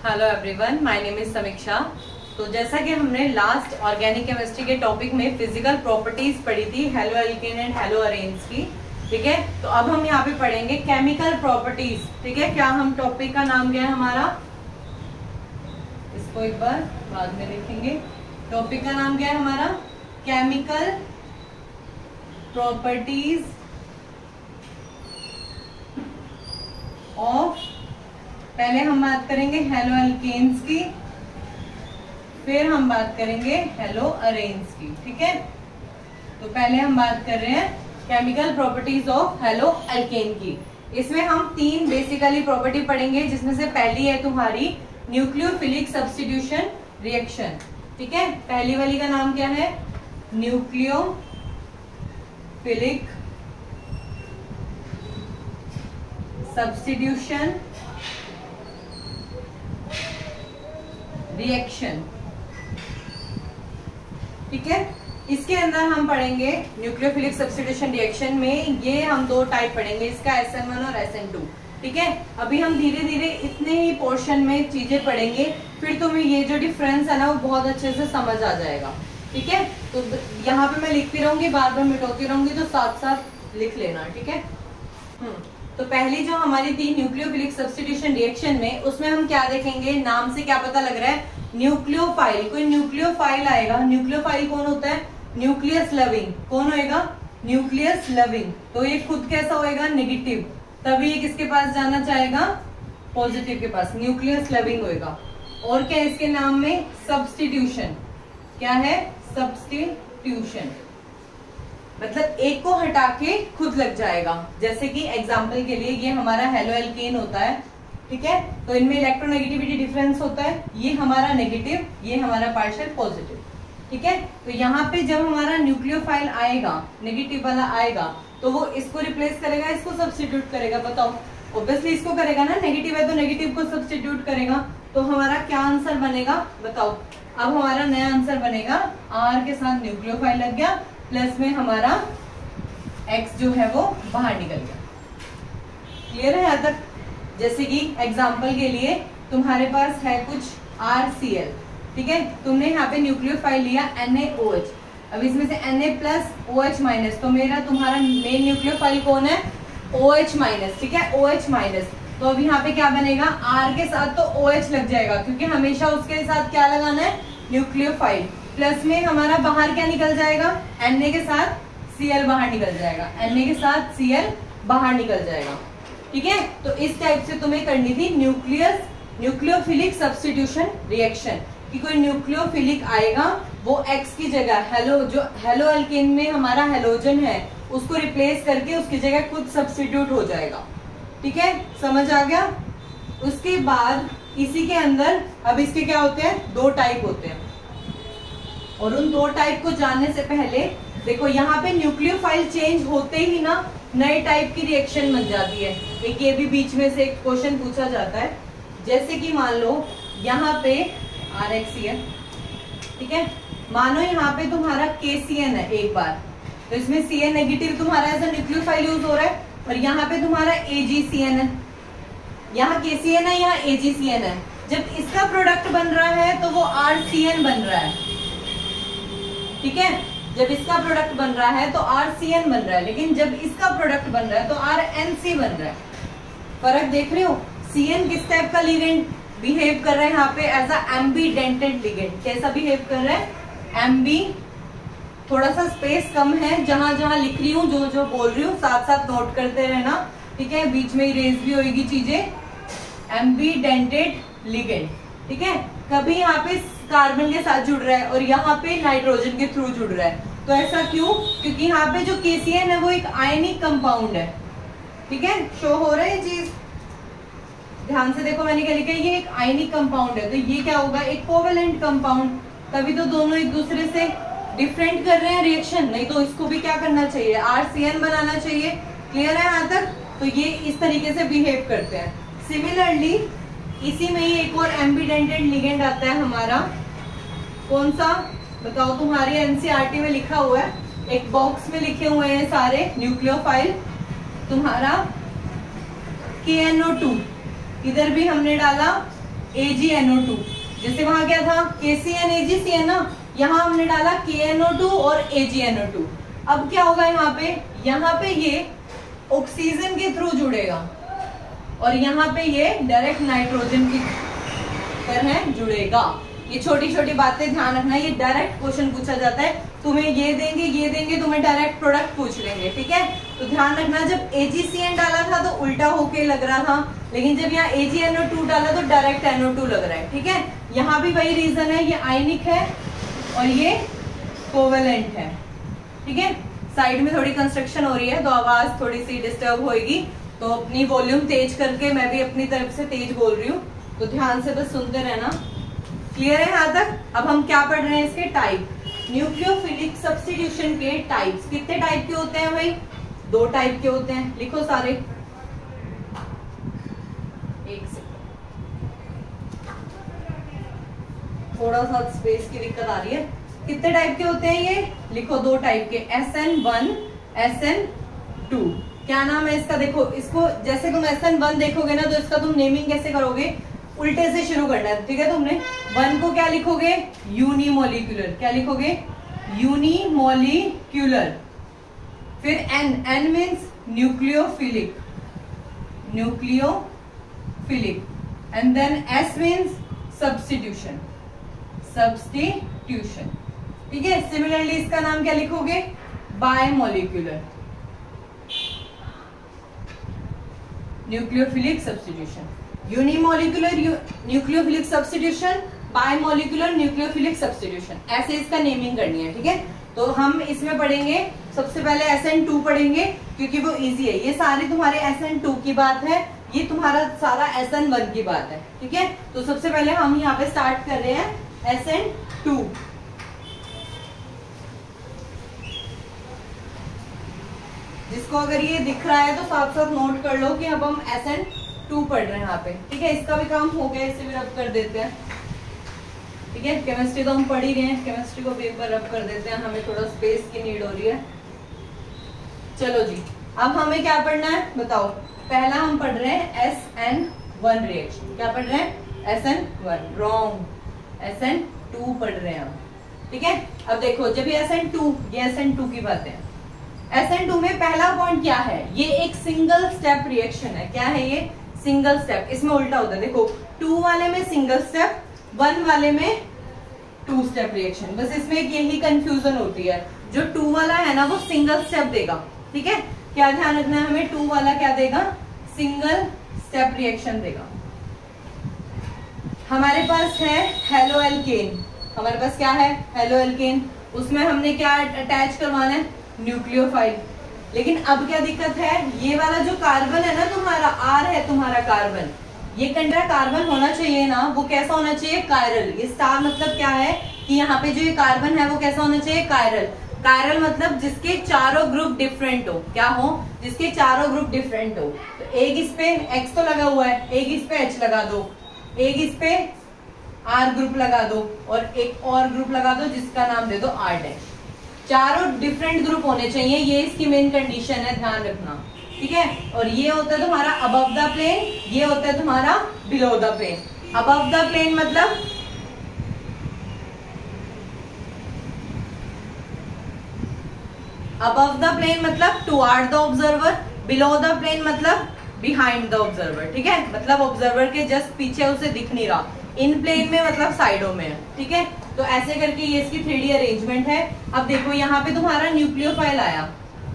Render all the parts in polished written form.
Hello everyone, my name is समीक्षा। तो जैसा कि हमने लास्ट ऑर्गेनिक केमिस्ट्री के टॉपिक में फिजिकल प्रॉपर्टीज पढ़ी थी halo alkane and hello arenes की, ठीक है। तो अब हम यहाँ पे पढ़ेंगे केमिकल प्रॉपर्टीज, ठीक है। क्या हम टॉपिक का नाम क्या है हमारा, इसको एक बार बाद में देखेंगे। टॉपिक का नाम क्या है हमारा, केमिकल प्रॉपर्टीज ऑफ, पहले हम बात करेंगे हेलो एल्केन्स की, फिर हम बात करेंगे हेलो अरेन्स की, ठीक है। तो पहले हम बात कर रहे हैं chemical properties of halo alkane की। इसमें हम तीन बेसिकली प्रॉपर्टी पढ़ेंगे, जिसमें से पहली है तुम्हारी न्यूक्लियोफिलिक सब्स्टिट्यूशन रिएक्शन, ठीक है। पहली वाली का नाम क्या है, न्यूक्लियोफिलिक सब्स्टिट्यूशन रिएक्शन, ठीक है। इसके अंदर हम पढ़ेंगे न्यूक्लियोफिलिक सब्स्टिट्यूशन रिएक्शन में ये हम दो टाइप पढ़ेंगे, इसका SN1 और SN2, ठीक है। अभी हम धीरे धीरे इतने ही पोर्शन में चीजें पढ़ेंगे, फिर तुम्हें ये जो डिफरेंस है ना वो बहुत अच्छे से समझ आ जाएगा, ठीक है। तो यहाँ पे मैं लिखती रहूंगी, बार बार मिटाती रहूंगी, तो साथ साथ लिख लेना, ठीक है। तो पहली जो हमारी थी न्यूक्लियोफिलिक सब्स्टिट्यूशन रिएक्शन में, उसमें हम क्या देखेंगे, नाम से क्या पता लग रहा है, न्यूक्लियोफाइल। कोई न्यूक्लियोफाइल आएगा, न्यूक्लियोफाइल कौन होता है, न्यूक्लियस लविंग। कौन होएगा, न्यूक्लियस लविंग। तो ये खुद कैसा होएगा, नेगेटिव, तभी ये किसके पास जाना चाहेगा, पॉजिटिव के पास, न्यूक्लियस लविंग होएगा। और क्या इसके नाम में, सब्स्टिट्यूशन। क्या है, सब्स्टिट्यूशन, मतलब एक को हटा के खुद लग जाएगा। जैसे कि एग्जाम्पल के लिए ये हमारा हेलो एल्केन होता है, ठीक है। तो इनमें इलेक्ट्रोनेगेटिविटी डिफरेंस होता है, ये हमारा नेगेटिव, ये हमारा पार्शियल पॉजिटिव, ठीक है। तो यहाँ पे जब हमारा न्यूक्लियोफाइल आएगा, नेगेटिव वाला आएगा, तो वो इसको रिप्लेस करेगा, इसको सब्स्टिट्यूट करेगा। बताओ, ऑब्वियसली इसको करेगा ना, नेगेटिव है तो नेगेटिव को सब्स्टिट्यूट करेगा। तो हमारा क्या आंसर बनेगा, बताओ। अब हमारा नया आंसर बनेगा, R के साथ न्यूक्लियोफाइल लग गया, प्लस में हमारा X जो है वो बाहर निकल गया। क्लियर है यहाँ तक। जैसे कि एग्जाम्पल के लिए तुम्हारे पास है कुछ RCl, ठीक है। तुमने यहाँ पे न्यूक्लियोफाइल लिया NaOH, अब इसमें से Na+OH-, तो मेरा तुम्हारा मेन न्यूक्लियोफाइल कौन है, OH-, ठीक है, OH-। तो अब यहाँ पे क्या बनेगा, R के साथ तो OH लग जाएगा, क्योंकि हमेशा उसके साथ क्या लगाना है, न्यूक्लियोफाइल। प्लस में हमारा बाहर क्या निकल जाएगा, Na के साथ Cl बाहर निकल जाएगा, Na के साथ Cl बाहर निकल जाएगा, ठीक है। तो इस टाइप से तुम्हें करनी थी न्यूक्लियोफिलिक सब्स्टिट्यूशन रिएक्शन, कि कोई न्यूक्लियोफिलिक आएगा, वो X की जगह जो हेलो एल्केन में हमारा हेलोजन है उसको रिप्लेस करके उसकी जगह खुद सब्स्टिट्यूट हो जाएगा, ठीक है। समझ आ गया। उसके बाद इसी के अंदर अब इसके क्या होते हैं, दो टाइप होते हैं, और उन दो टाइप को जानने से पहले देखो, यहाँ पे न्यूक्लियोफाइल चेंज होते ही ना नए टाइप की रिएक्शन बन जाती है। एक ये भी बीच में से एक क्वेश्चन पूछा जाता है, जैसे कि मान लो यहाँ पे RxCl, ठीक है। मानो यहाँ पे तुम्हारा KCN है एक बार, तो इसमें Cn नेगेटिव तुम्हारा एज अ न्यूक्लियोफाइल यूज हो रहा है, और यहाँ पे तुम्हारा AgCN है, यहाँ KCN है, यहाँ AgCN है। जब इसका प्रोडक्ट बन रहा है तो वो RCN बन रहा है, ठीक है। जब इसका प्रोडक्ट बन रहा है तो RCN बन रहा है, लेकिन जब इसका प्रोडक्ट बन रहा है तो RNC बन रहा है। फर्क देख रहे हो, Cn किस टाइप का लिगेंड बिहेव कर रहा है यहाँ पे, एज अ एम्बीडेंटेड लिगेंड। कैसा बिहेव कर रहा है, एम्बी, थोड़ा सा स्पेस कम है, जहां जहां लिख रही हूँ, जो जो बोल रही हूँ साथ साथ नोट करते रहना, ठीक है। बीच में इरेज भी होगी चीजें, एम्बीडेंटेड लिगेंड, ठीक है। कभी यहाँ पे कार्बन के साथ जुड़ रहा है और यहाँ पे नाइट्रोजन के थ्रू जुड़ रहा है, तो ऐसा क्यों, क्योंकि यहाँ पे जो KCN है वो एक आयनिक कंपाउंड है, ठीक है। शो हो रहा है ये चीज, ध्यान से देखो मैंने क्या लिखा है, ये एक आयनिक कंपाउंड है, तो ये क्या होगा, एक कोवेलेंट कंपाउंड, तभी तो दोनों एक दूसरे से डिफरेंट कर रहे हैं रिएक्शन, नहीं तो इसको भी क्या करना चाहिए, RCN बनाना चाहिए। क्लियर है यहाँ तक। तो ये इस तरीके से बिहेव करते हैं। सिमिलरली इसी में ही एक और एम्बीडेंटेड लिगेंड आता है हमारा, कौन सा बताओ, तुम्हारी NCERT में लिखा हुआ है, एक बॉक्स में लिखे हुए हैं सारे न्यूक्लियोफाइल, तुम्हारा KNO2, इधर भी हमने डाला AgNO2। जैसे वहां क्या था KCnAgCN ना, यहाँ हमने डाला KNO2 और AgNO2। अब क्या होगा यहाँ पे ये ऑक्सीजन के थ्रू जुड़ेगा और यहाँ पे ये डायरेक्ट नाइट्रोजन की तरह जुड़ेगा। ये छोटी छोटी बातें ध्यान रखना, ये डायरेक्ट क्वेश्चन पूछा जाता है। तुम्हें ये देंगे तुम्हें डायरेक्ट प्रोडक्ट पूछ लेंगे, ठीक है। तो ध्यान रखना, जब AgCN डाला था तो उल्टा होके लग रहा था, लेकिन जब यहाँ AgNO2 डाला तो डायरेक्ट NO2 लग रहा है, ठीक है। यहाँ भी वही रीजन है, ये आयनिक है और ये कोवेलेंट है, ठीक है। साइड में थोड़ी कंस्ट्रक्शन हो रही है तो आवाज थोड़ी सी डिस्टर्ब होगी, तो अपनी वॉल्यूम तेज करके मैं भी अपनी तरफ से तेज बोल रही हूँ, तो ध्यान से बस सुनते रहना। क्लियर है यहाँ तक? अब हम क्या पढ़ रहे हैं, इसके टाइप। न्यूक्लियोफिलिक सब्स्टिट्यूशन के टाइप्स। कितने टाइप के होते हैं भाई? 2 टाइप के होते हैं, लिखो सारे। एक सेकंड, थोड़ा सा स्पेस की दिक्कत आ रही है। कितने टाइप के होते हैं ये? लिखो 2 टाइप के, SN1 SN2। क्या नाम है इसका? देखो इसको जैसे तुम SN1 देखोगे ना तो इसका तुम नेमिंग कैसे करोगे, उल्टे से शुरू करना है, ठीक है। तुमने 1 को क्या लिखोगे? यूनिमोलिक्यूलर। क्या लिखोगे? यूनिमोलिक्यूलर। फिर N means nucleophilic, nucleophilic. And then S means substitution, substitution, ठीक है। सिमिलरली इसका नाम क्या लिखोगे? Bimolecular, nucleophilic substitution. Unimolecular nucleophilic substitution, bimolecular nucleophilic substitution, ऐसे इसका नेमिंग करनी है, ठीक है। तो हम इसमें पढ़ेंगे सबसे पहले SN2 पढ़ेंगे क्योंकि वो इजी है। ये सारी तुम्हारे SN2 की बात है, ये तुम्हारा सारा SN1 की बात है, ठीक है। तो सबसे पहले हम यहाँ पे स्टार्ट कर रहे हैं SN2। जिसको अगर ये दिख रहा है तो साथ साथ नोट कर लो कि अब हम SN2 पढ़ रहे हैं यहाँ पे, ठीक है। इसका भी काम हो गया, इसे भी रब कर देते हैं, ठीक है। केमिस्ट्री तो हम पढ़ ही रहे हैं, केमिस्ट्री को भी एक बार रब कर देते हैं, हमें थोड़ा स्पेस की नीड हो रही है। चलो जी, अब हमें क्या पढ़ना है बताओ। पहला हम पढ़ रहे हैं SN1 रिएक्शन। क्या पढ़ रहे हैं? SN1, रॉन्ग, SN2 पढ़ रहे हैं हम, ठीक है। अब देखो, जब ये SN2 की बात है। SN2 में पहला पॉइंट क्या है? ये एक सिंगल स्टेप रिएक्शन है। क्या है ये? Single step. इसमें उल्टा होता है, देखो 2 वाले में सिंगल स्टेप, 1 वाले में 2 स्टेप रिएक्शन। बस इसमें यही कंफ्यूजन होती है। जो 2 वाला है ना वो सिंगल स्टेप देगा, ठीक है। क्या ध्यान रखना है हमें? 2 वाला क्या देगा? सिंगल स्टेप रिएक्शन देगा। हमारे पास है हेलो एल्केन। हमारे पास क्या है? Halo alkane. उसमें हमने क्या अटैच करवाना है? न्यूक्लियोफाइल। लेकिन अब क्या दिक्कत है? ये वाला जो कार्बन है ना तुम्हारा, R है तुम्हारा कार्बन, ये कंट्रा कार्बन होना चाहिए ना, वो कैसा होना चाहिए? कायरल। ये स्टार मतलब क्या है कि यहाँ पे जो ये कार्बन है वो कैसा होना चाहिए? कायरल। कायरल मतलब जिसके चारों ग्रुप डिफरेंट हो। क्या हो? जिसके चारों ग्रुप डिफरेंट हो। तो एक इस पे X तो लगा हुआ है, एक इस पे H लगा दो, एक इस पे R ग्रुप लगा दो और एक और ग्रुप लगा दो जिसका नाम दे दो R'। चारों डिफरेंट ग्रुप होने चाहिए, ये इसकी मेन कंडीशन है, ध्यान रखना, ठीक है। और ये होता है तुम्हारा अबव द प्लेन, ये होता है तुम्हारा below the plane. Above the plane मतलब toward the observer, below the plane मतलब बिहाइंड द ऑब्जर्वर, ठीक है। मतलब ऑब्जर्वर के जस्ट पीछे, उसे दिख नहीं रहा। इन प्लेन में मतलब साइडों में है, ठीक है। तो ऐसे करके ये इसकी 3D अरेंजमेंट है। अब देखो यहाँ पे तुम्हारा न्यूक्लियोफाइल आया,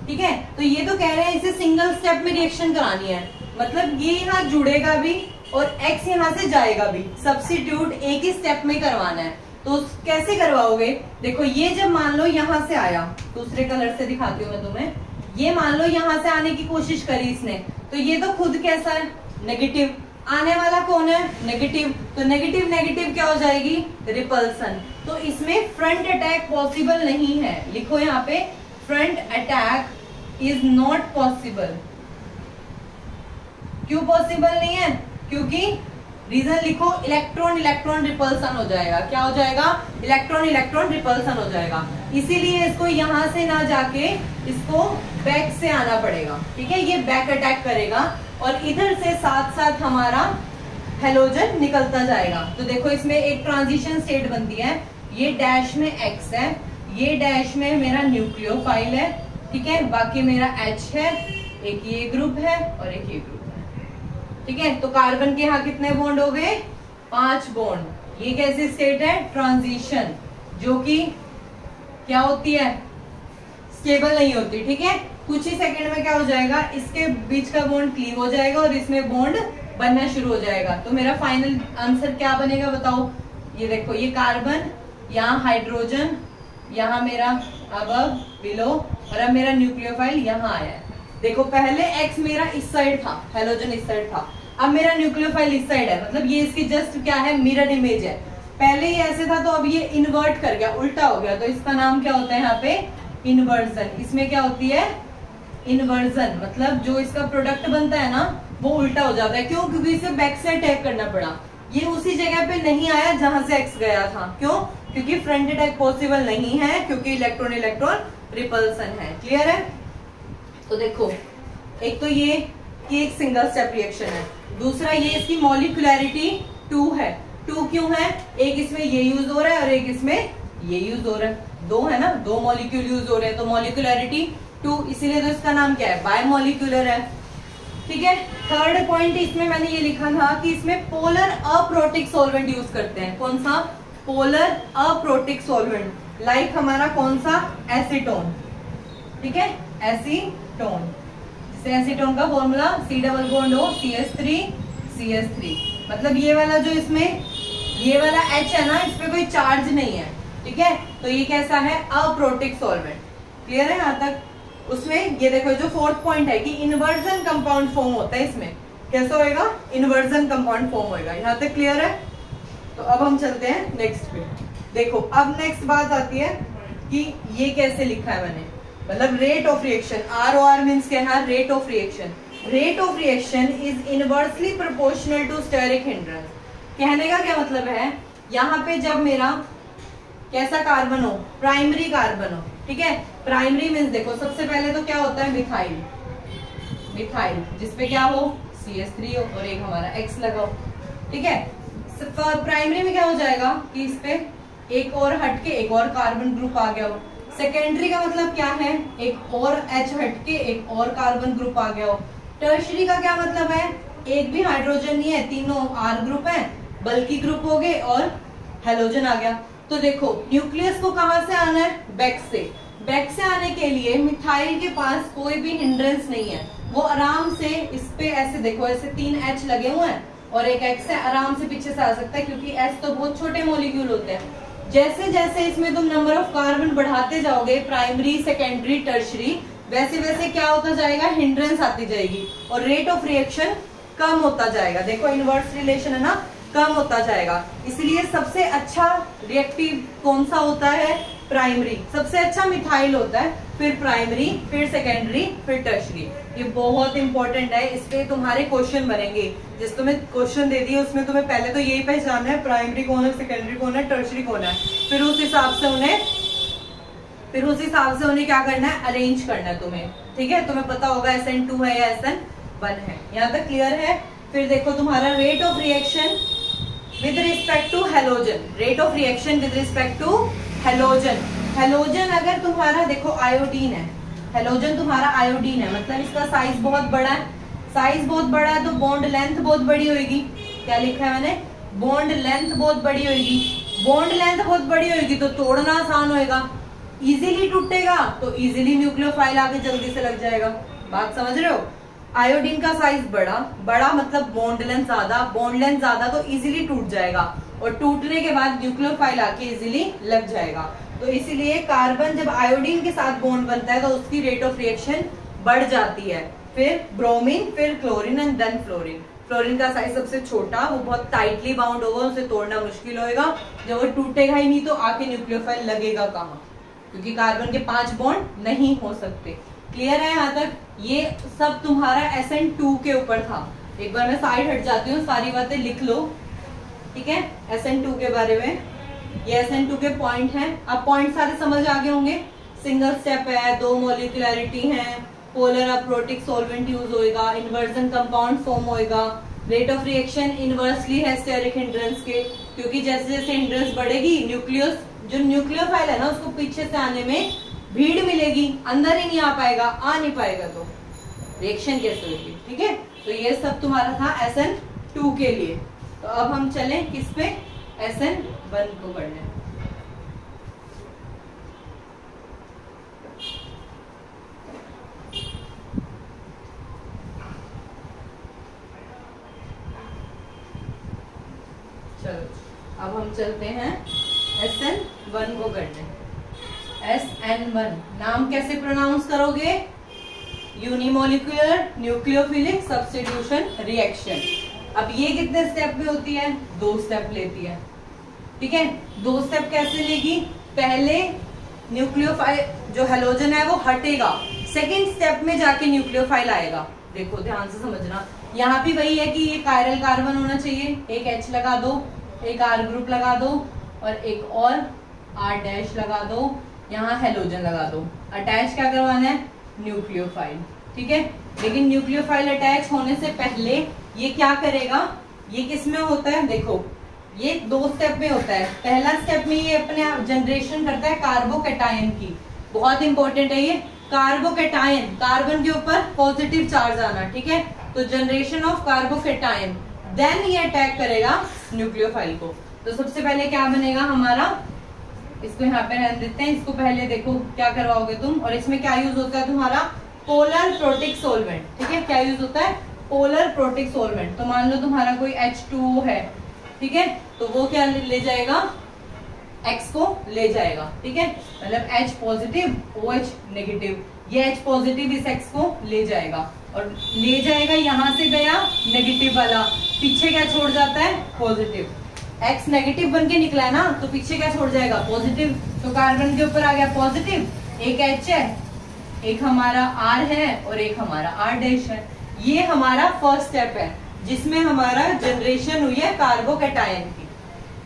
ठीक है। तो ये तो कह रहे हैं इसे सिंगल स्टेप में रिएक्शन करानी है, मतलब ये यहाँ जुड़ेगा भी और X यहाँ से जाएगा भी। सब्स्टिट्यूट एक ही स्टेप में करवाना है, तो कैसे करवाओगे? देखो ये जब मान लो यहाँ से आया, दूसरे कलर से दिखाती हूँ मैं तुम्हें। ये मान लो यहाँ से आने की कोशिश करी इसने, तो ये तो खुद कैसा है? नेगेटिव। आने वाला कौन है? नेगेटिव। तो नेगेटिव नेगेटिव क्या हो जाएगी? रिपल्सन। तो इसमें फ्रंट अटैक पॉसिबल नहीं है। लिखो यहाँ पे, front attack is not possible. क्यों पॉसिबल नहीं है? क्योंकि रीजन लिखो, इलेक्ट्रॉन इलेक्ट्रॉन रिपल्सन हो जाएगा। क्या हो जाएगा? इलेक्ट्रॉन इलेक्ट्रॉन रिपल्सन हो जाएगा। इसीलिए इसको यहां से ना जाके इसको बैक से आना पड़ेगा, ठीक है। ये बैक अटैक करेगा और इधर से साथ साथ हमारा हेलोजन निकलता जाएगा। तो देखो इसमें एक ट्रांजिशन स्टेट बनती है, ये डैश में X है, ये डैश में मेरा न्यूक्लियोफाइल है, ठीक है, बाकी मेरा H है, एक ये ग्रुप है और एक ये ग्रुप है, ठीक है। तो कार्बन के यहाँ कितने बॉन्ड हो गए? 5 बॉन्ड। ये कैसी स्टेट है? ट्रांजिशन, जो कि क्या होती है? स्टेबल नहीं होती, ठीक है। कुछ ही सेकंड में क्या हो जाएगा, इसके बीच का बॉन्ड क्लीव हो जाएगा और इसमें बॉन्ड बनना शुरू हो जाएगा। तो मेरा फाइनल आंसर क्या बनेगा बताओ? ये देखो, ये कार्बन, यहाँ हाइड्रोजन, यहाँ मेरा अबव बिलो, और अब मेरा न्यूक्लियोफाइल यहाँ आया है। देखो पहले X मेरा इस साइड था, हेलोजन इस साइड था, अब मेरा न्यूक्लियोफाइल इस साइड है, मतलब ये इसकी जस्ट क्या है? मिरर इमेज है। पहले ये ऐसे था तो अब ये इन्वर्ट कर गया, उल्टा हो गया, तो इसका नाम क्या होता है यहाँ पे? इन्वर्जन। इसमें क्या होती है? इन्वर्जन, मतलब जो इसका प्रोडक्ट बनता है ना वो उल्टा हो जाता है। क्यों? क्योंकि इसे बैक से अटैक करना पड़ा, ये उसी जगह पे नहीं आया जहां से X गया था। क्यों? क्योंकि फ्रंट अटैक पॉसिबल नहीं है, क्योंकि इलेक्ट्रॉन इलेक्ट्रॉन रिपल्सन है। क्लियर है? तो देखो, एक तो ये कि एक सिंगल स्टेप रिएक्शन है, दूसरा ये इसकी मॉलिक्यूलैरिटी 2 है। 2 क्यों है? एक इसमें ये यूज हो रहा है और एक इसमें ये यूज हो रहा है, 2 है ना, 2 मॉलिक्यूल यूज हो रहे हैं, तो मॉलिक्यूलैरिटी 2, इसीलिए तो इसका नाम क्या है? बायमॉलिक्यूलर है, ठीक है। थर्ड पॉइंट इसमें मैंने ये लिखा था कि इसमें पोलर अप्रोटिक सॉल्वेंट यूज करते हैं। कौन सा? पोलर अप्रोटिक सॉल्वेंट, लाइक हमारा कौन सा? एसीटोन, ठीक है, एसीटोन। जैसे एसीटोन का फॉर्मूला C≡CH3CH3, मतलब ये वाला जो इसमें ये वाला H है ना, इस पे कोई चार्ज नहीं है, ठीक है, तो ये कैसा है? Aprotic solvent. क्लियर है यहाँ तक? उसमें ये देखो, जो फोर्थ पॉइंट है कि इन्वर्जन कंपाउंड फॉर्म होता है, इसमें कैसे होएगा? इन्वर्जन कंपाउंड फॉर्म होएगा। यहाँ तक क्लियर है? तो अब हम चलते हैं नेक्स्ट पे। देखो अब नेक्स्ट बात आती है कि ये कैसे लिखा है मैंने, मतलब rate of reaction. ROR means क्या है? Rate of reaction. Rate of reaction is inversely proportional to steric hindrance. कहने का क्या मतलब है? यहाँ पे जब मेरा कैसा कार्बन हो? प्राइमरी कार्बन हो, ठीक है। प्राइमरी मीन्स देखो, सबसे पहले तो क्या होता है? मिथाइल, मिथाइल जिसपे क्या हो? CH3 हो और एक हमारा X लगा हो, ठीक है। प्राइमरी में क्या हो जाएगा कि इस पे एक और हटके एक और कार्बन ग्रुप आ गया हो। सेकेंडरी का मतलब क्या है? एक और H हटके एक और कार्बन ग्रुप आ गया हो। टर्शरी का क्या मतलब है? एक भी हाइड्रोजन नहीं है, तीनों R ग्रुप है, बल्कि ग्रुप हो गए और हेलोजन आ गया। तो देखो न्यूक्लियस को कहां से आना है? बैक से। बैक से आने के लिए मिथाइल के पास कोई भी हिंड्रेंस नहीं है, वो आराम से इस पे ऐसे देखो, ऐसे 3 H लगे हुए हैं और एक X है, आराम से पीछे से आ सकता है, क्योंकि H तो बहुत छोटे मॉलिक्यूल होते हैं। जैसे जैसे इसमें तुम नंबर ऑफ कार्बन बढ़ाते जाओगे, प्राइमरी, सेकेंडरी, टर्शरी, वैसे वैसे क्या होता जाएगा? हिंड्रेंस आती जाएगी और रेट ऑफ रिएक्शन कम होता जाएगा। देखो इनवर्स रिलेशन है ना, कम होता जाएगा। इसलिए सबसे अच्छा रिएक्टिव कौन सा होता है? प्राइमरी। सबसे अच्छा मिथाइल होता है, फिर प्राइमरी, फिर सेकेंडरी, फिर टर्शरी। ये बहुत इंपॉर्टेंट है, इस पे तुम्हारे क्वेश्चन बनेंगे। जिस तुम्हें क्वेश्चन दे दिए उसमें तुम्हें पहले तो यही पहचानना है प्राइमरी कौन है, सेकेंडरी कौन है, टर्शरी कौन है, फिर उस हिसाब से उन्हें क्या करना है? अरेंज करना है तुम्हें, ठीक है। तुम्हें पता होगा SN2 है या SN1 है। यहाँ तक क्लियर है? फिर देखो तुम्हारा rate of reaction with respect to halogen. Rate of reaction with respect to halogen. Halogen अगर तुम्हारा देखो आयोडीन है, हेलोजन तुम्हारा आयोडीन है, मतलब इसका साइज बहुत बड़ा है। साइज बहुत बड़ा है तो बॉन्ड लेंथ बहुत बड़ी होगी। क्या लिखा है मैंने? बॉन्ड लेंथ बहुत बड़ी होगी। बॉन्ड लेंथ बहुत बड़ी होगी तो तोड़ना आसान होगा, इजीली टूटेगा तो इजीली न्यूक्लियोफाइल आगे जल्दी से लग जाएगा। बात समझ रहे हो? आयोडीन का साइज बड़ा मतलब बॉन्ड लेंथ ज्यादा तो इजीली टूट जाएगा और टूटने के बाद न्यूक्लियोफाइल आके इजीली लग जाएगा। तो इसीलिए कार्बन जब आयोडीन के साथ बॉन्ड बनता है तो उसकी रेट ऑफ रिएक्शन बढ़ जाती है। फिर ब्रोमीन, फिर chlorine and then fluorine. Fluorine का साइज सबसे छोटा, वो बहुत टाइटली बाउंड होगा, उसे तोड़ना मुश्किल होगा। जब वो टूटेगा ही नहीं तो आके न्यूक्लियोफाइल लगेगा कहाँ? क्योंकि कार्बन के 5 बॉन्ड नहीं हो सकते। क्लियर है यहाँ तक? ये सब तुम्हारा SN2 के ऊपर था। एक बार मैं साइड हट जाती हूँ, सारी बातें लिख लो, ठीक है। SN2 के बारे में, ये SN2 के पॉइंट हैं। अब पॉइंट सारे समझ आ गए होंगे। सिंगल स्टेप है, 2 मॉलिक्यूलैरिटी है, पोलर अप्रोटिक सॉल्वेंट यूज होएगा, इन्वर्जन कंपाउंड फॉर्म होएगा, रेट ऑफ रिएक्शन इनवर्सली है स्टेरिक हिंड्रेंस के, क्योंकि जैसे जैसे हिंड्रेंस बढ़ेगी जो न्यूक्लियोफाइल है ना उसको पीछे से आने में भीड़ मिलेगी, अंदर ही नहीं आ पाएगा, आ नहीं पाएगा तो रिएक्शन कैसे होगी। ठीक है, तो ये सब तुम्हारा था SN2 के लिए। तो अब हम चलें किस पे, SN1 को पढ़ने। चलो अब हम चलते हैं SN1 को करने। SN1 नाम कैसे प्रोनाउंस करोगे, यूनिमोलिकुलर न्यूक्लियोफिलिक सब्स्टिट्यूशन रिएक्शन। अब ये कितने स्टेप में होती है, 2 स्टेप लेती है। ठीक है, 2 स्टेप कैसे लेगी, पहले न्यूक्लियोफाइल जो हेलोजन है वो हटेगा, सेकेंड स्टेप में जाके न्यूक्लियोफाइल आएगा। देखो ध्यान से समझना, यहाँ भी वही है कि ये कायरल कार्बन होना चाहिए, एक H लगा दो, एक R ग्रुप लगा दो और एक और R' लगा दो, यहाँ हेलोजन लगा दो। अटैच क्या करवाना है, न्यूक्लियोफाइल। ठीक है, लेकिन न्यूक्लियोफाइल अटैच होने से पहले ये क्या करेगा, ये किस में होता है, देखो ये 2 स्टेप में होता है। पहला स्टेप में ये अपने आप जनरेशन करता है कार्बोकैटायन की, बहुत इंपॉर्टेंट है ये कार्बोकैटायन, कार्बन के ऊपर पॉजिटिव चार्ज आना। ठीक है, तो जनरेशन ऑफ कार्बोकैटायन, देन ये अटैक करेगा न्यूक्लियोफाइल को। तो सबसे पहले क्या बनेगा हमारा, इसको यहाँ पे रहने देते हैं, इसको पहले देखो क्या करवाओगे तुम। और इसमें क्या यूज होता है तुम्हारा, पोलर प्रोटिक सोलवेंट। ठीक है, क्या यूज होता है, पोलर प्रोटिक सोलवेंट। तो मान लो तुम्हारा कोई H2O है, ठीक है, तो वो क्या ले जाएगा, X को ले जाएगा। ठीक है, मतलब H पॉजिटिव OH नेगेटिव, ये H पॉजिटिव इस X को ले जाएगा और ले जाएगा, यहाँ से गया नेगेटिव वाला, पीछे क्या छोड़ जाता है, पॉजिटिव। X नेगेटिव बन के निकला है ना, तो पीछे क्या छोड़ जाएगा, पॉजिटिव। तो कार्बन के ऊपर आ गया पॉजिटिव, एक H है, एक हमारा R है और एक हमारा R' है। ये हमारा फर्स्ट स्टेप है जिसमें हमारा जनरेशन हुई है कार्बोकैटायन की।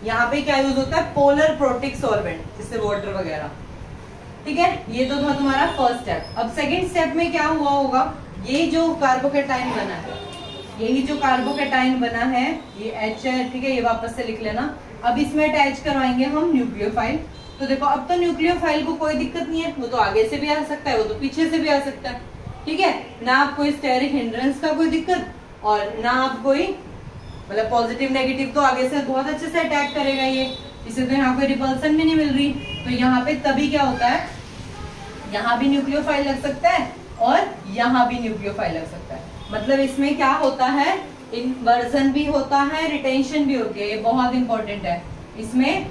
यहाँ पे क्या यूज होता है, पोलर प्रोटिक सॉल्वेंट, जैसे वाटर वगैरह। ठीक है, ये तो था तुम्हारा फर्स्ट स्टेप। अब सेकेंड स्टेप में क्या हुआ होगा, ये जो कार्बोकैटायन बना है, यही जो कार्बोकैटायन बना है, ये H है। ठीक है, ये वापस से लिख लेना। अब इसमें अटैच करवाएंगे हम न्यूक्लियोफाइल। तो देखो अब तो न्यूक्लियोफाइल को कोई दिक्कत नहीं है, वो तो आगे से भी आ सकता है, वो तो पीछे से भी आ सकता है। ठीक है, ना आपको स्टेरिक हिंड्रेंस का कोई दिक्कत और ना आप कोई, मतलब पॉजिटिव नेगेटिव तो आगे से बहुत अच्छे से अटैक करेगा ये, इसे तो यहाँ कोई रिपल्सन भी नहीं मिल रही। तो यहाँ पे तभी क्या होता है, यहाँ भी न्यूक्लियोफाइल लग सकता है और यहाँ भी न्यूक्लियोफाइल लग सकता है। मतलब इसमें क्या होता है, इन्वर्जन भी होता है, रिटेंशन भी होती है, ये बहुत इंपॉर्टेंट है। इसमें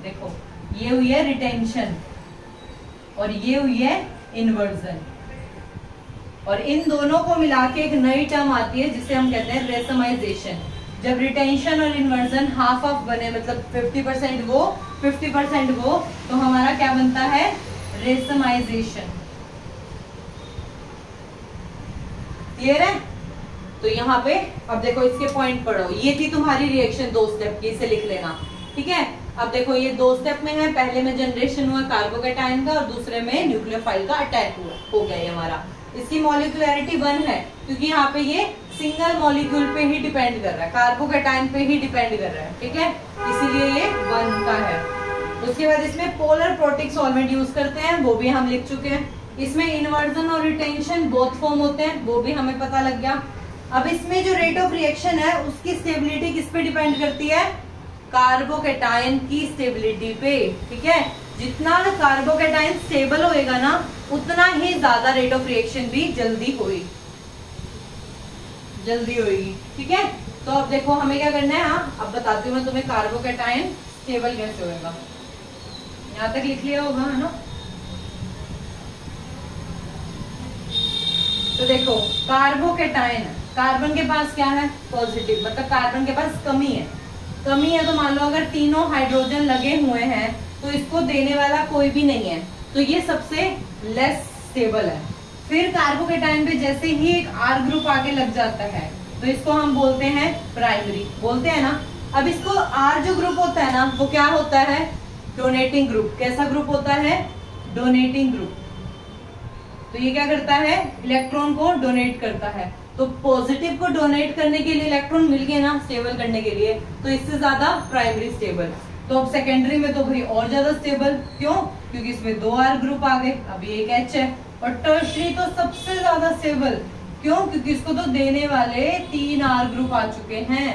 देखो ये हुई है रिटेंशन और ये हुई है इन्वर्जन, और इन दोनों को मिला के एक नई टर्म आती है जिसे हम कहते हैं रेसमाइजेशन। जब रिटेंशन और इन्वर्जन हाफ ऑफ बने, मतलब 50% वो 50% वो, तो हमारा क्या बनता है, रेसमाइजेशन। क्लियर है? तो यहाँ पे अब देखो इसके पॉइंट पढ़ो, ये थी तुम्हारी रिएक्शन 2 स्टेप की, इसे लिख लेना। ठीक है, अब देखो ये 2 स्टेप में है, पहले में जनरेशन हुआ कार्बोकैटायन का और दूसरे में न्यूक्लियोफाइल का अटैक हो गया ये हमारा। इसकी मॉलिक्यूलैरिटी 1 है क्योंकि यहाँ पे ये सिंगल मॉलिक्यूल पे ही डिपेंड कर रहा है, कार्बोकैटायन पे ही डिपेंड कर रहा है। ठीक है, इसीलिए ये 1 का है। उसके बाद इसमें पोलर प्रोटिक सॉल्वेंट यूज करते हैं, वो भी हम लिख चुके हैं। इसमें इन्वर्जन और रिटेंशन बोथ फॉर्म होते हैं, वो भी हमें पता लग गया। अब इसमें जो रेट ऑफ रिएक्शन है उसकी स्टेबिलिटी किस पे डिपेंड करती है, कार्बोकैटायन की स्टेबिलिटी पे। ठीक है, जितना कार्बोकैटायन स्टेबल होएगा ना, उतना ही ज्यादा रेट ऑफ रिएक्शन भी जल्दी होगी। ठीक है, तो अब देखो हमें क्या करना है, अब बताती हूँ मैं तुम्हें कार्बोकैटायन स्टेबल कैसे होएगा। यहाँ तक लिख लिया होगा, है ना? तो देखो कार्बोकैटायन, कार्बन के पास क्या है, पॉजिटिव, मतलब कार्बन के पास कमी है। तो मान लो अगर तीनों हाइड्रोजन लगे हुए हैं तो इसको देने वाला कोई भी नहीं है, तो ये सबसे लेस स्टेबल है। फिर कार्बोकैटायन पे जैसे ही एक R ग्रुप आगे लग जाता है तो इसको हम बोलते हैं प्राइमरी, बोलते हैं ना। अब इसको R जो ग्रुप होता है ना, वो क्या होता है, डोनेटिंग ग्रुप। कैसा ग्रुप होता है, डोनेटिंग ग्रुप। तो ये क्या करता है, इलेक्ट्रॉन को डोनेट करता है। तो पॉजिटिव को डोनेट करने के लिए इलेक्ट्रॉन मिल गए ना स्टेबल करने के लिए, तो इससे ज्यादा प्राइमरी स्टेबल। तो अब सेकेंडरी में तो भाई और ज्यादा स्टेबल, क्यों? क्योंकि इसमें 2 R ग्रुप आ गए, अभी एक H है। और टर्शरी तो सबसे ज्यादा स्टेबल, क्यों? क्योंकि इसको तो देने वाले 3 R ग्रुप आ चुके हैं,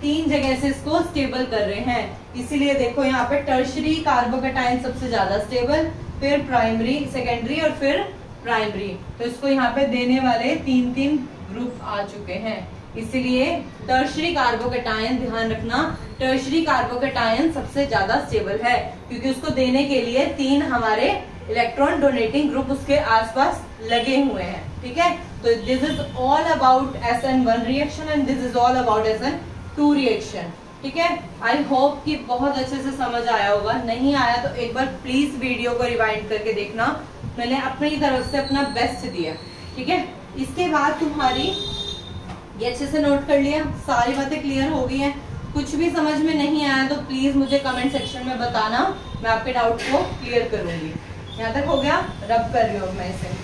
3 जगह से इसको स्टेबल कर रहे हैं। इसीलिए देखो यहाँ पे टर्शरी कार्बोकेटाइन सबसे ज्यादा स्टेबल, फिर प्राइमरी, सेकेंडरी और फिर प्राइमरी। तो इसको यहाँ पे देने वाले 3 ग्रुप आ चुके हैं, इसीलिए टर्शरी कार्बोकेटाइन, ध्यान रखना, टर्शरी कार्बोकेटाइन सबसे ज्यादा स्टेबल है, क्योंकि उसको देने के लिए 3 हमारे इलेक्ट्रॉन डोनेटिंग ग्रुप उसके आसपास लगे हुए हैं। ठीक है, तो this is all about SN1 reaction and this is all about SN2 reaction. ठीक है, आई होप कि बहुत अच्छे से समझ आया होगा। नहीं आया तो एक बार प्लीज वीडियो को रिवाइंड करके देखना, मैंने अपनी तरफ से अपना बेस्ट दिया। ठीक है, इसके बाद तुम्हारी ये अच्छे से नोट कर लिया, सारी बातें क्लियर हो गई हैं। कुछ भी समझ में नहीं आया तो प्लीज मुझे कमेंट सेक्शन में बताना, मैं आपके डाउट को क्लियर करूंगी। यहाँ तक हो गया, रब कर रही हूँ मैं इसे।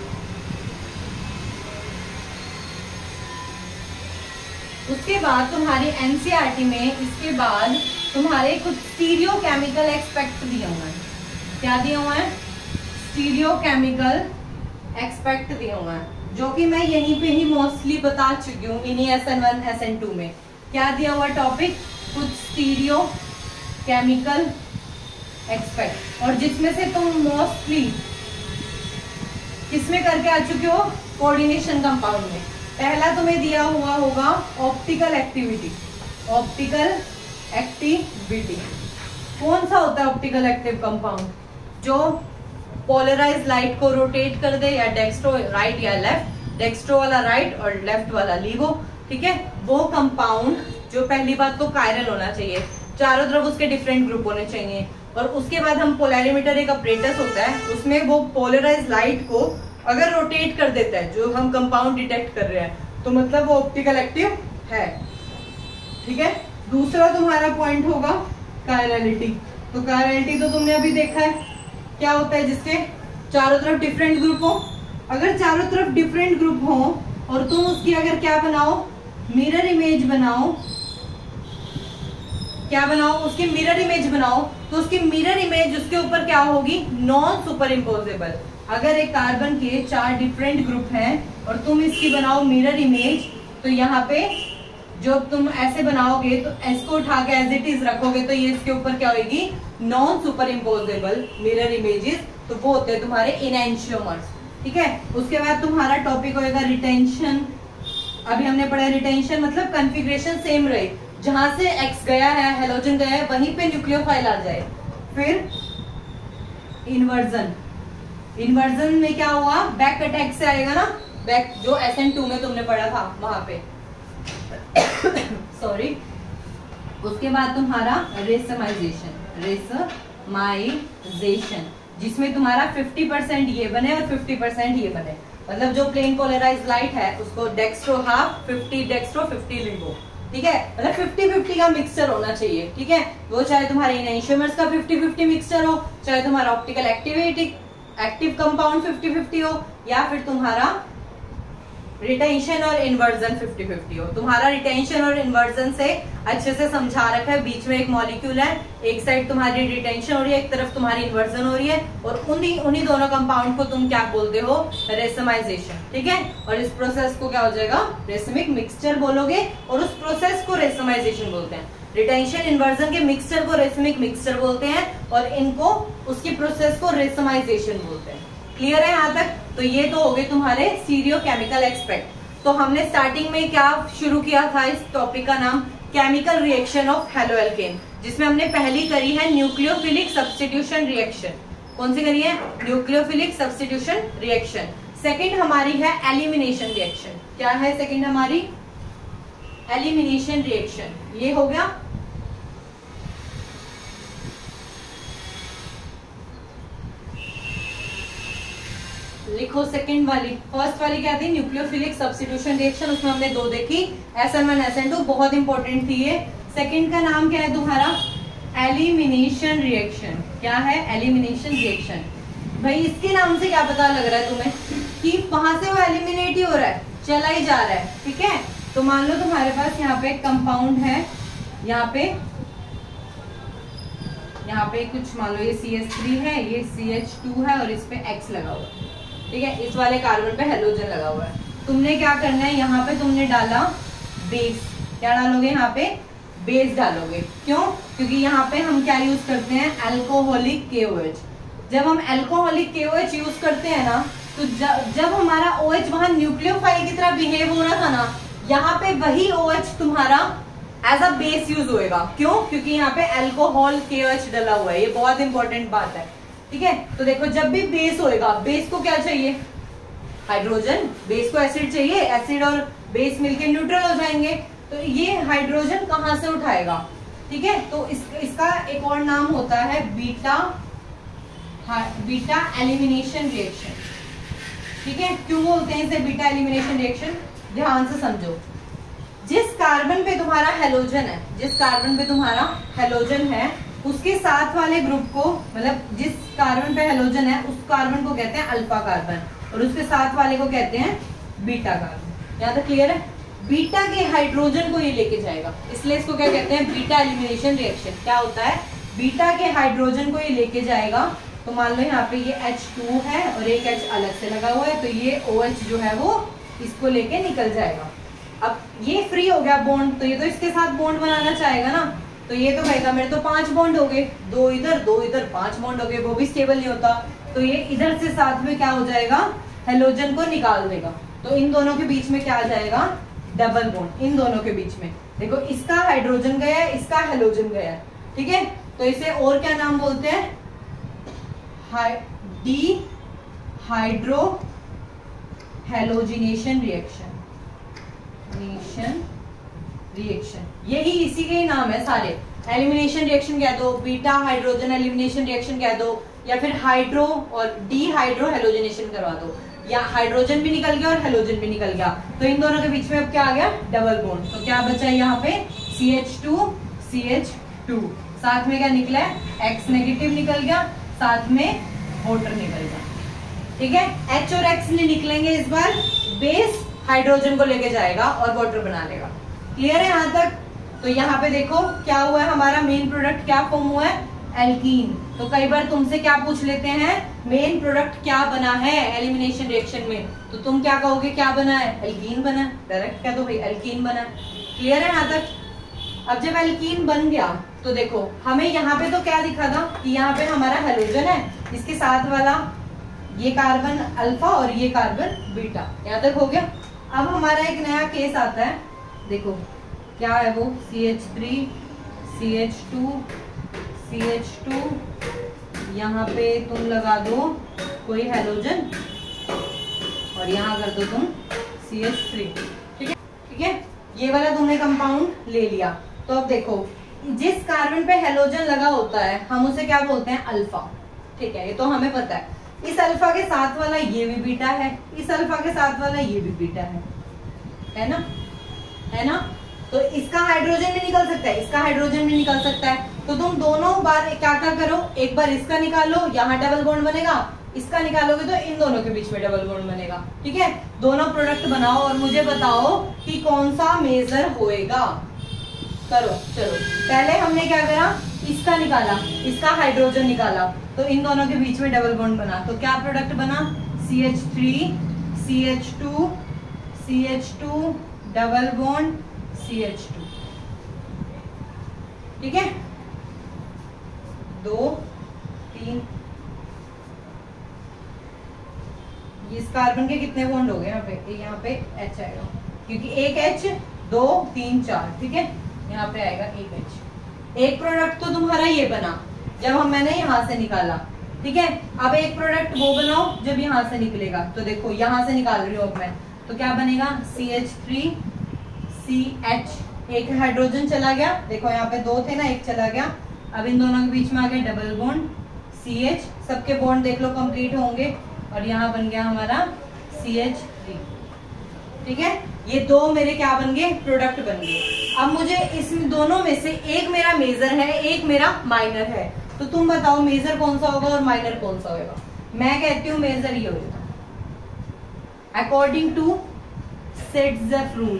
उसके बाद तुम्हारी एनसीईआरटी में इसके बाद तुम्हारे कुछ स्टीरियो केमिकल एक्सपेक्ट दिए हुए हैं। क्या दिए हुए हैं? स्टीरियो केमिकल एक्सपेक्ट दिए हुए हैं, जो कि मैं यहीं पे ही मोस्टली बता चुकी हूँ इन्हीं SN1 SN2 में। क्या दिया हुआ टॉपिक? कुछ स्टीरियो केमिकल एक्सपेक्ट, और जिसमें से तुम मोस्टली किसमें करके आ चुके हो? कोऑर्डिनेशन कंपाउंड में। पहला तुम्हें दिया हुआ होगा ऑप्टिकल एक्टिविटी। ऑप्टिकल एक्टिविटी कौन सा होता है ऑप्टिकल एक्टिव कंपाउंड? जो पोलराइज लाइट को रोटेट कर दे, या डेक्स्ट्रो राइट या लेफ्ट, डेक्स्ट्रो वाला राइट और लेफ्ट वाला लीवो। ठीक है, वो कंपाउंड जो पहली बात तो कायरल होना चाहिए, चारों तरफ उसके डिफरेंट ग्रुप होने चाहिए। और उसके बाद हम पोलैरिमीटर, एक अपरेटस होता है, उसमें वो पोलराइज लाइट को अगर रोटेट कर देता है, जो हम कंपाउंड डिटेक्ट कर रहे हैं, तो मतलब वो ऑप्टिकल एक्टिव है। ठीक है, दूसरा तुम्हारा पॉइंट होगा कायरलिटी। तो कायरलिटी तो तुमने अभी देखा है, क्या होता है? जिसके चारों तरफ डिफरेंट ग्रुप हो। अगर चारों तरफ डिफरेंट ग्रुप हो और तुम उसकी अगर क्या बनाओ? मिरर इमेज बनाओ। क्या बनाओ? उसकी मिरर इमेज बनाओ, तो उसकी मिरर इमेज उसके ऊपर क्या होगी? Non super imposable. अगर एक कार्बन के 4 डिफरेंट ग्रुप हैं और तुम इसकी बनाओ मिरर इमेज, तो यहाँ पे जो तुम ऐसे बनाओगे तो इसको उठा के एज इट इज रखोगे, तो ये इसके ऊपर क्या होगी? Non super imposable mirror images. तो वो होते हैं तुम्हारे इनएंशियोमर्स। ठीक है, उसके बाद तुम्हारा टॉपिक होगा रिटेंशन। अभी हमने पढ़ा रिटेंशन मतलब कॉन्फ़िगरेशन सेम रहे, जहां से एक्स गया है, हेलोजन गया है, वहीं पे न्यूक्लियोफाइल आ जाए। फिर इन्वर्जन। इन्वर्जन में क्या हुआ? बैक अटैक से आएगा ना, बैक जो SN2 में तुमने पढ़ा था वहां पे। सॉरी। उसके बाद तुम्हारा रेसमाइजेशन। रेसमाइजेशन जिसमें तुम्हारा 50% ये बने और 50% ये बने, मतलब जो प्लेन पोलराइज लाइट है उसको डेक्स्ट्रो हाफ, 50 डेक्स्ट्रो 50 लिंबो। ठीक है, मतलब 50-50 का मिक्सचर होना चाहिए। ठीक है, वो चाहे तुम्हारे इनएंशियोमर्स का 50-50 मिक्सचर हो, चाहे तुम्हारा ऑप्टिकल एक्टिव कंपाउंड 50-50 हो, या फिर तुम्हारा रिटेंशन और इन्वर्जन 50-50 हो। तुम्हारा रिटेंशन और इन्वर्जन से अच्छे से समझा रखा है, बीच में एक मॉलिक्यूल है, एक साइड तुम्हारी रिटेंशन हो रही है, एक तरफ तुम्हारी इन्वर्जन हो रही है, और उन्हीं दोनों कंपाउंड को तुम क्या बोलते हो? रेसमाइजेशन। ठीक है, और इस प्रोसेस को क्या हो जाएगा? रेसमिक मिक्सचर बोलोगे, और उस प्रोसेस को रेसमाइजेशन बोलते हैं। रिटेंशन इन्वर्जन के मिक्सचर को रेसमिक मिक्सचर बोलते हैं, और इनको उसकी प्रोसेस को रेसमाइजेशन बोलते हैं। क्लियर है यहाँ तक? तो ये तो हो गए तुम्हारे स्टीरियो केमिकल एक्सपेक्ट। तो हमने स्टार्टिंग में क्या शुरू किया था? इस टॉपिक का नाम केमिकल रिएक्शन ऑफ हेलोएल्केन, जिसमें हमने पहली करी है न्यूक्लियोफिलिक सब्स्टिट्यूशन रिएक्शन। कौन सी करी है? Nucleophilic substitution reaction. सेकंड हमारी है एलिमिनेशन रिएक्शन। क्या है सेकंड हमारी? Elimination reaction. ये हो गया। लिखो सेकंड वाली। फर्स्ट वाली क्या थी? न्यूक्लियोफिलिक सब्स्टिट्यूशन रिएक्शन, उसमें हमने 2 देखी, SN1 SN2, बहुत इंपॉर्टेंट थी ये। सेकंड का नाम क्या है तुम्हारा? Elimination reaction. क्या है? Elimination reaction. भाई इसके नाम से क्या पता लग रहा है तुम्हें कि वहां से वो एलिमिनेट ही हो रहा है, चला ही जा रहा है, ठीक है। तो मान लो तुम्हारे पास यहाँ पे कंपाउंड है, यहाँ पे कुछ मान लो ये CH3 है, ये CH2 है और इस पे X लगा हुआ है, ठीक है। इस वाले कार्बन पे हेलोजन लगा हुआ है। तुमने क्या करना है, यहाँ पे तुमने डाला बेस। क्या डालोगे, यहाँ पे बेस डालोगे। क्यों? क्योंकि यहाँ पे हम क्या यूज करते हैं, अल्कोहलिक KOH। जब हम अल्कोहलिक KOH यूज करते हैं ना, तो जब हमारा OH वहां न्यूक्लियोफाइल की तरह बिहेव हो रहा था ना, यहाँ पे वही OH तुम्हारा एज अ बेस यूज होएगा। क्यों? क्योंकि यहाँ पे अल्कोहल KOH डला हुआ है। ये बहुत इंपॉर्टेंट बात है, ठीक है। तो देखो, जब भी बेस होएगा, बेस को क्या चाहिए, हाइड्रोजन। बेस को एसिड चाहिए, एसिड और बेस मिलके न्यूट्रल हो जाएंगे। तो ये हाइड्रोजन कहाँ से उठाएगा, ठीक है। तो इसका एक और नाम होता है बीटा एलिमिनेशन रिएक्शन, ठीक है। क्यों बोलते हैं इसे बीटा एलिमिनेशन रिएक्शन, ध्यान से समझो। जिस कार्बन पे तुम्हारा हेलोजन है, उसके साथ वाले ग्रुप को, मतलब जिस कार्बन पे हेलोजन है उस कार्बन को कहते हैं अल्फा कार्बन, और उसके साथ वाले को कहते हैं बीटा कार्बन। यहाँ तक क्लियर है? बीटा के हाइड्रोजन को ये लेके जाएगा, इसलिए इसको क्या कहते हैं, बीटा एलिमिनेशन रिएक्शन। क्या होता है, बीटा के हाइड्रोजन को ये लेके जाएगा। तो मान लो यहाँ पे ये H2 है और एक H अलग से लगा हुआ है, तो ये OH जो है वो इसको लेके निकल जाएगा। अब ये फ्री हो गया बॉन्ड, तो ये तो इसके साथ बॉन्ड बनाना चाहेगा ना, तो ये तो कहेगा मेरे तो 5 बॉन्ड हो गए, 2 इधर 5 बॉन्ड हो गए, वो भी स्टेबल नहीं होता। तो ये इधर से साथ में क्या हो जाएगा, हेलोजन को निकाल देगा। तो इन दोनों के बीच में क्या आ जाएगा, डबल बॉन्ड। इन दोनों के बीच में देखो, इसका हाइड्रोजन गया है, इसका हेलोजन गया है, ठीक है। तो इसे और क्या नाम बोलते हैं, डी हाइड्रो हेलोजिनेशन रिएक्शन। यही इसी के ही नाम है सारे। एलिमिनेशन रिएक्शन कह दो, बीटा हाइड्रोजन एलिमिनेशन रिएक्शन कह दो, या फिर हाइड्रो और डी हाइड्रो हेलोजिनेशन करवा दो। या हाइड्रोजन भी निकल गया और हेलोजन भी निकल गया, तो इन दोनों के बीच में अब क्या आ गया, डबल बॉन्ड। तो क्या बचा है यहाँ पे, CH2 साथ में क्या निकला है, X नेगेटिव निकल गया, साथ में वाटर निकल गया, ठीक है। H और X निकलेंगे इस बार, बेस हाइड्रोजन को लेके जाएगा और वाटर बना लेगा। क्लियर है यहाँ तक? तो यहाँ पे देखो क्या हुआ है, हमारा मेन प्रोडक्ट क्या फॉर्म हुआ है, एल्कीन। तो कई बार तुमसे क्या पूछ लेते हैं, मेन प्रोडक्ट क्या बना है एलिमिनेशन रिएक्शन में, तो तुम क्या कहोगे, क्या बना है, एल्कीन बना है। डायरेक्ट कह दो भाई एल्कीन बना है। क्लियर है यहाँ तक? अब जब एल्कीन बन गया तो देखो, हमें यहाँ पे तो क्या दिखा था कि यहाँ पे हमारा हेलोजन है, इसके साथ वाला ये कार्बन अल्फा और ये कार्बन बीटा। यहाँ तक हो गया। अब हमारा एक नया केस आता है, देखो क्या है वो, CH3 CH2 यहाँ पे तुम लगा दो कोई हेलोजन और यहाँ कर दो तुम CH3, ठीक है। ये वाला तुमने कंपाउंड ले लिया। तो अब देखो, जिस कार्बन पे हेलोजन लगा होता है हम उसे क्या बोलते हैं, अल्फा, ठीक है। ये तो हमें पता है। इस अल्फा के साथ वाला ये भी बीटा है, इस अल्फा के साथ वाला ये भी बीटा है ना, है ना। तो इसका हाइड्रोजन भी निकल सकता है, इसका हाइड्रोजन भी निकल सकता है। तो तुम दोनों बार क्या क्या करो, एक बार इसका निकालो, यहाँ डबल बॉन्ड बनेगा, इसका निकालोगे तो इन दोनों के बीच में डबल बॉन्ड बनेगा, ठीक है। दोनों प्रोडक्ट बनाओ और मुझे बताओ कि कौन सा मेजर होएगा। करो, चलो। पहले हमने क्या करा, इसका निकाला, इसका हाइड्रोजन निकाला, तो इन दोनों के बीच में डबल बॉन्ड बना। तो क्या प्रोडक्ट बना, CH3 CH2 double bond CH2, ठीक है। 2 3, इस कार्बन के कितने बॉन्ड हो गए यहाँ पे H आएगा, क्योंकि एक H 2 3 4, ठीक है। यहाँ पे आएगा एक H। एक प्रोडक्ट तो तुम्हारा ये बना जब मैंने यहाँ से निकाला, ठीक है। अब एक प्रोडक्ट वो बनाओ जब यहाँ से निकलेगा। तो देखो यहाँ से निकाल रही हूँ अब मैं, तो क्या बनेगा, CH3 CH, एक हाइड्रोजन चला गया, देखो यहाँ पे 2 थे ना, एक चला गया। अब इन दोनों के बीच में आ गया डबल बॉन्ड CH, सबके बॉन्ड देख लो कंप्लीट होंगे, और यहाँ बन गया हमारा CH3, ठीक है। ये 2 मेरे क्या बन गए, प्रोडक्ट बन गए। अब मुझे इस दोनों में से एक मेरा मेजर है, एक मेरा माइनर है। तो तुम बताओ मेजर कौन सा होगा और माइनर कौन सा होगा। मैं कहती हूँ मेजर ये होगा, अकॉर्डिंग टू सेट्ज़ेफ्रून,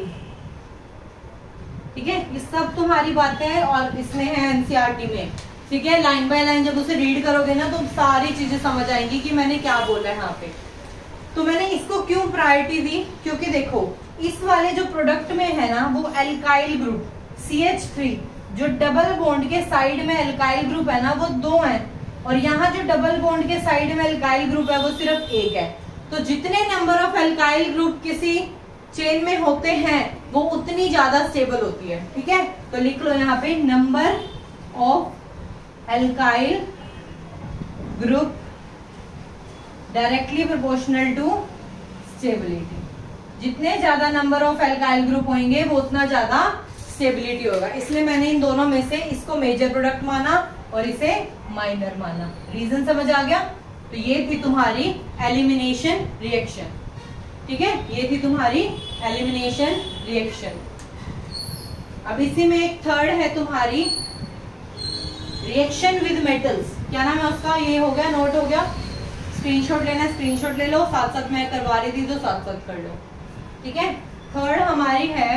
ठीक है। ये सब तुम्हारी बातें हैं और इसमें है एनसीईआरटी में, ठीक है। लाइन बाय लाइन जब उसे रीड करोगे ना तो सारी चीजें समझ आएंगी कि मैंने क्या बोला है यहाँ पे। तो मैंने इसको क्यों प्रायोरिटी दी, क्योंकि देखो इस वाले जो प्रोडक्ट में है ना वो एल्काइल ग्रुप CH3, जो डबल बॉन्ड के साइड में एल्काइल ग्रुप है ना वो 2 है, और यहाँ जो डबल बॉन्ड के साइड में एल्काइल ग्रुप है वो सिर्फ 1 है। तो जितने नंबर ऑफ एल्काइल ग्रुप किसी चेन में होते हैं वो उतनी ज्यादा स्टेबल होती है, ठीक है। तो लिख लो यहाँ पे number of alkyl group directly proportional to stability. जितने ज्यादा नंबर ऑफ एल्काइल ग्रुप होंगे वो उतना ज्यादा स्टेबिलिटी होगा। इसलिए मैंने इन दोनों में से इसको मेजर प्रोडक्ट माना और इसे माइनर माना। रीजन समझ आ गया। तो ये थी तुम्हारी एलिमिनेशन रिएक्शन, ठीक है। ये थी तुम्हारी एलिमिनेशन रिएक्शन। अब इसी में एक थर्ड है तुम्हारी रिएक्शन विद मेटल्स। क्या नाम है उसका, ये हो गया, नोट हो गया। स्क्रीनशॉट लेना है स्क्रीनशॉट ले लो, साथ साथ मैं करवा रही थी तो साथ साथ कर लो, ठीक है। थर्ड हमारी है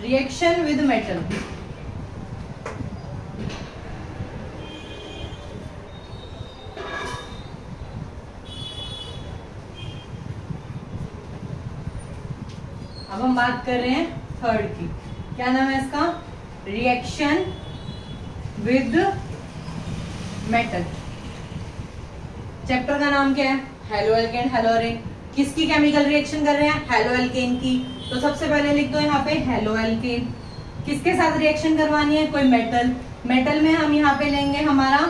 रिएक्शन विद मेटल। अब हम बात कर रहे हैं थर्ड की। क्या नाम है इसका, रिएक्शन विद मेटल। चैप्टर का नाम क्या है, हेलो एल्केन हेलो एल्केन। किसकी केमिकल रिएक्शन कर रहे हैं, हेलो एल्केन की। तो सबसे पहले लिख दो यहाँ पे हेलो एल्केन। किसके साथ रिएक्शन करवानी है, कोई मेटल। मेटल में हम यहाँ पे लेंगे हमारा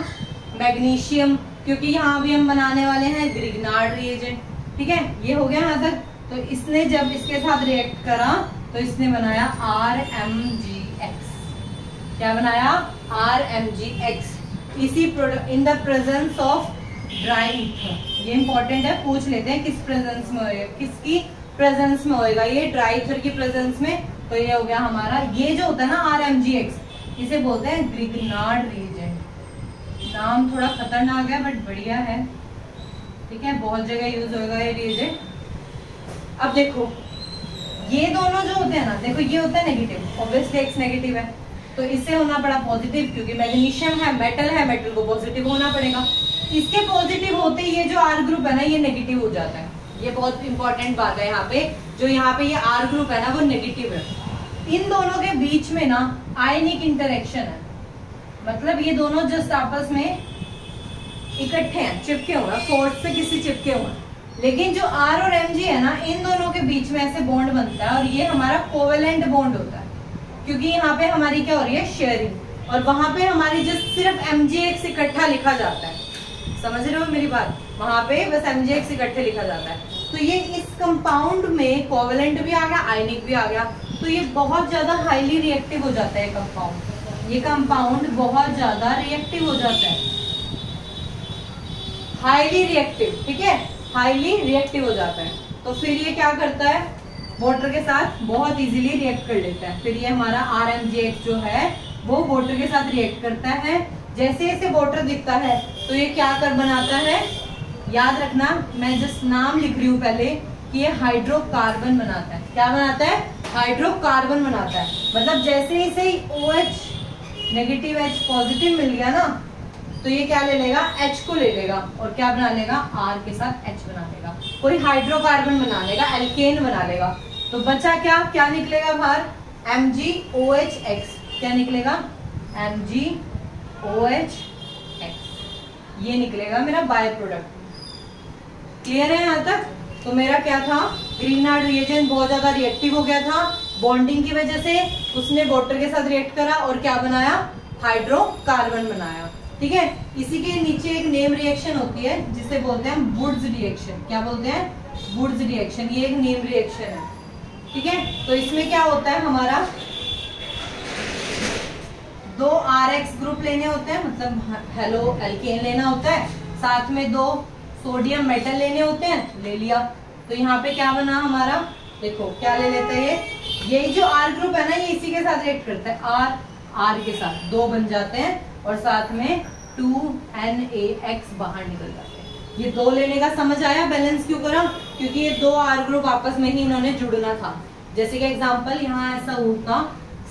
मैग्नीशियम, क्योंकि यहाँ भी हम बनाने वाले हैं ग्रिग्नार्ड रिएजेंट, ठीक है। ये हो गया यहाँ तक। तो इसने जब इसके साथ रिएक्ट करा तो इसने बनाया RMgX। क्या बनाया, RMgX। इसी product in the presence of dry ether. ये इंपॉर्टेंट है, पूछ लेते हैं किस प्रेजेंस में होएगा, किसकी प्रेजेंस में होएगा ये, ड्राई ईथर की प्रेजेंस में। तो ये हो गया हमारा, ये जो होता है ना RMgX, इसे बोलते हैं ग्रिग्नार्ड रिएजेंट। नाम थोड़ा खतरनाक है बट बढ़िया है, ठीक है। बहुत जगह यूज होगा ये रिएजेंट। अब देखो ये दोनों जो होते हैं ना, देखो ये होता है नेगेटिव, ऑब्वियसली X नेगेटिव है, तो इससे होना पड़ा पॉजिटिव, क्योंकि मैग्नीशियम है, मेटल को पॉजिटिव होना पड़ेगा। इसके पॉजिटिव होते ये जो R ग्रुप है ना ये नेगेटिव हो जाता है। ये बहुत इंपॉर्टेंट बात है यहाँ पे, जो यहाँ पे ये R ग्रुप है ना वो नेगेटिव है। इन दोनों के बीच में ना आयनिक इंटरेक्शन है, मतलब ये दोनों जस्ट आपस में इकट्ठे हैं, चिपके हुए, फोर्स से किसी चिपके हुए। लेकिन जो R और Mg है ना, इन दोनों के बीच में ऐसे बॉन्ड बनता है और ये हमारा कोवेलेंट बॉन्ड होता है, क्योंकि यहाँ पे हमारी क्या हो रही है, शेयरिंग, और वहां पे हमारी जस्ट सिर्फ Mgx इकट्ठा लिखा जाता है। समझ रहे हो मेरी बात, वहां पे बस Mgx इकट्ठे लिखा जाता है। तो ये इस कंपाउंड में कोवेलेंट भी आ गया, आयनिक भी आ गया, तो ये बहुत ज्यादा हाईली रिएक्टिव हो जाता है कंपाउंड। ये कंपाउंड बहुत ज्यादा रिएक्टिव हो जाता है, हाईली रिएक्टिव, ठीक है, हाईली रिएक्टिव हो जाता है। तो फिर ये क्या करता है, वाटर के साथ बहुत इजीली रिएक्ट कर लेता है। फिर ये हमारा RMgX जो है वो वाटर के साथ रिएक्ट करता है। जैसे जैसे वाटर दिखता है तो ये क्या कर बनाता है, याद रखना मैं जस्ट नाम लिख रही हूँ पहले, कि ये हाइड्रोकार्बन बनाता है। क्या बनाता है, हाइड्रोकार्बन बनाता है। मतलब जैसे ही से OH नेगेटिव H पॉजिटिव मिल गया ना, तो ये क्या ले लेगा, H को ले लेगा और क्या बना लेगा, R के साथ H बना लेगा, कोई हाइड्रोकार्बन बना लेगा, एल्केन बना लेगा। तो बचा क्या, क्या निकलेगा बाहर, MgOHX। क्या निकलेगा, MgOHX, ये निकलेगा मेरा बाय प्रोडक्ट। क्लियर है यहाँ तक। तो मेरा क्या था, ग्रिग्नार्ड रिएजेंट बहुत ज्यादा रिएक्टिव हो गया था, बॉन्डिंग की वजह से उसने वाटर के साथ रिएक्ट करा और क्या बनाया, हाइड्रोकार्बन बनाया, ठीक है। इसी के नीचे एक नेम रिएक्शन होती है जिसे बोलते हैं वुड्स रिएक्शन। क्या बोलते हैं, वुड्स रिएक्शन। ये एक नेम रिएक्शन है, ठीक है। तो इसमें क्या होता है, हमारा 2 RX ग्रुप लेने होते हैं, मतलब हेलो एल्केन लेना होता है, साथ में 2 सोडियम मेटल लेने होते हैं, ले लिया। तो यहाँ पे क्या बना हमारा, देखो क्या ले लेता है यही जो R ग्रुप है ना, ये इसी के साथ रिएक्ट करता है, R के साथ 2 बन जाते हैं और साथ में 2NaX बाहर निकल जाते हैं। ये 2 लेने का समझ आया, बैलेंस क्यों करा, क्योंकि ये 2 R ग्रुप आपस में ही इन्होंने जुड़ना था। जैसे कि एग्जांपल यहाँ ऐसा होता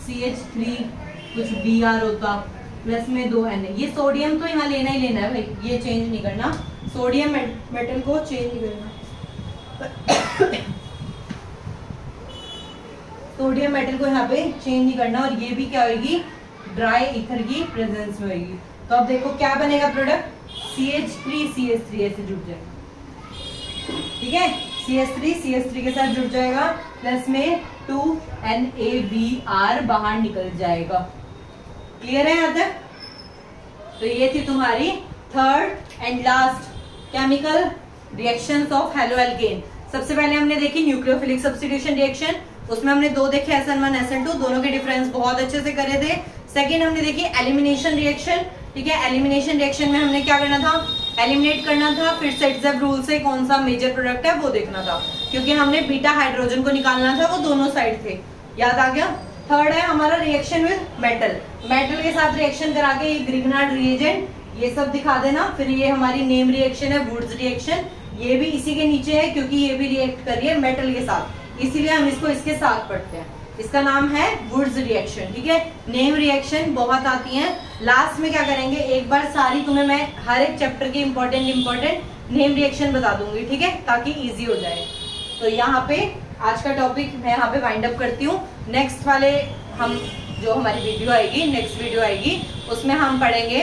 CH3 कुछ Br होता प्लस में 2 Na, ये सोडियम तो यहाँ लेना ही लेना है भाई, ये चेंज नहीं करना, सोडियम मेटल को चेंज नहीं करना सोडियम मेटल को यहाँ पे चेंज नहीं करना, और ये भी क्या होगी, ड्राई ईथर की प्रेजेंस में होगी। तो अब देखो क्या बनेगा प्रोडक्ट, CH3 ऐसे जुड़ जाएगा, ठीक है, CH3 के साथ जुड़ जाएगा, प्लस में 2NaBr बाहर निकल जाएगा। क्लियर है यहाँ तक? तो ये थी तुम्हारी third and last chemical reactions of halo alkane. सबसे पहले हमने देखी न्यूक्लियोफिलिक सब्स्टिट्यूशन रिएक्शन, उसमें हमने 2 देखे SN1 SN2, दोनों के डिफरेंस बहुत अच्छे से करे थे। सेकेंड हमने देखी एलिमिनेशन रिएक्शन, ठीक है, एलिमिनेशन रिएक्शन में हमने क्या करना था, एलिमिनेट करना था, फिर सेट्जेव रूल से कौन सा मेजर प्रोडक्ट है वो देखना था, क्योंकि हमने बीटा हाइड्रोजन को निकालना था, वो दोनों साइड थे, याद आ गया। थर्ड है हमारा रिएक्शन विद मेटल, मेटल के साथ रिएक्शन करा के ये ग्रिग्नार्ड रिएजेंट ये सब दिखा देना। फिर ये हमारी नेम रिएक्शन है वुड्स रिएक्शन, ये भी इसी के नीचे है क्योंकि ये भी रिएक्ट कर रही है मेटल के साथ, इसीलिए हम इसको इसके साथ पढ़ते हैं। इसका नाम है वुड्स रिएक्शन, ठीक है। नेम रिएक्शन बहुत आती हैं, लास्ट में क्या करेंगे, एक बार सारी तुम्हें मैं हर एक चैप्टर की इंपॉर्टेंट नेम रिएक्शन बता दूंगी, ठीक है, ताकि इजी हो जाए। तो यहाँ पे आज का टॉपिक मैं यहाँ पे वाइंड अप करती हूँ। नेक्स्ट वाले हम जो हमारी वीडियो आएगी, नेक्स्ट वीडियो आएगी, उसमें हम पढ़ेंगे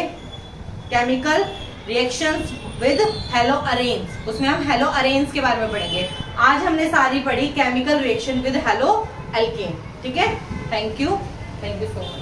chemical reactions with hello arenes, उसमें हम हेलो अरेन्स के बारे में पढ़ेंगे। आज हमने सारी पढ़ी chemical reaction with halo alkane, ठीक है। Thank you so much.